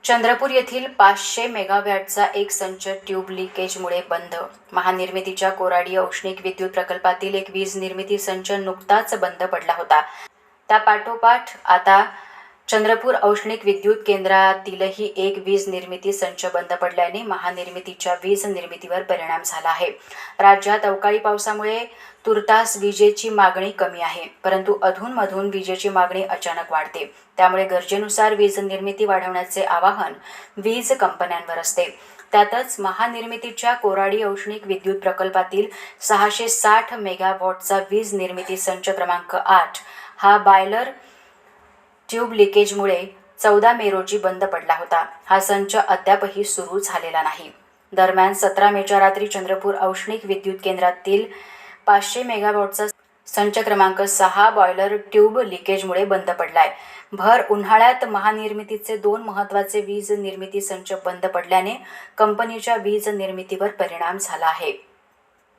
चंद्रपूर येथील 500 मेगावॅटचा एक संच ट्यूब लिकेजमुळे बंद. महानिर्मितीच्या कोराडी औष्णिक विद्युत प्रकल्पातील एक वीज निर्मिती संच नुकताच बंद पडला होता. त्यापाठोपाठ आता चंद्रपूर औष्णिक विद्युत केंद्रातीलही एक वीज निर्मिती संच बंद पडल्याने महानिर्मितीच्या वीज निर्मितीवर परिणाम झाला आहे. राज्यात अवकाळी पावसामुळे तुर्तास विजेची मागणी कमी आहे, परंतु अधूनमधून विजेची मागणी अचानक वाढते. त्यामुळे गरजेनुसार वीज निर्मिती वाढवण्याचे आवाहन वीज कंपन्यांवर असते. त्यातच महानिर्मितीच्या कोराडी औष्णिक विद्युत प्रकल्पातील 660 मेगावॉटचा वीज निर्मिती संच क्रमांक 8 हा बॉयलर ट्यूब लिकेजमुळे 14 मे रोजी बंद पडला होता. हा संच अद्यापही सुरू झालेला नाही. दरम्यान 17 मेच्या रात्री चंद्रपूर औष्णिक विद्युत केंद्रातील 500 मेगावॉटचा संच क्रमांक 6 बॉयलर ट्यूब लिकेजमुळे बंद पडलाय. भर उन्हाळ्यात महानिर्मितीचे 2 महत्त्वाचे वीज निर्मिती संच बंद पडल्याने कंपनीच्या वीज निर्मितीवर परिणाम झाला आहे.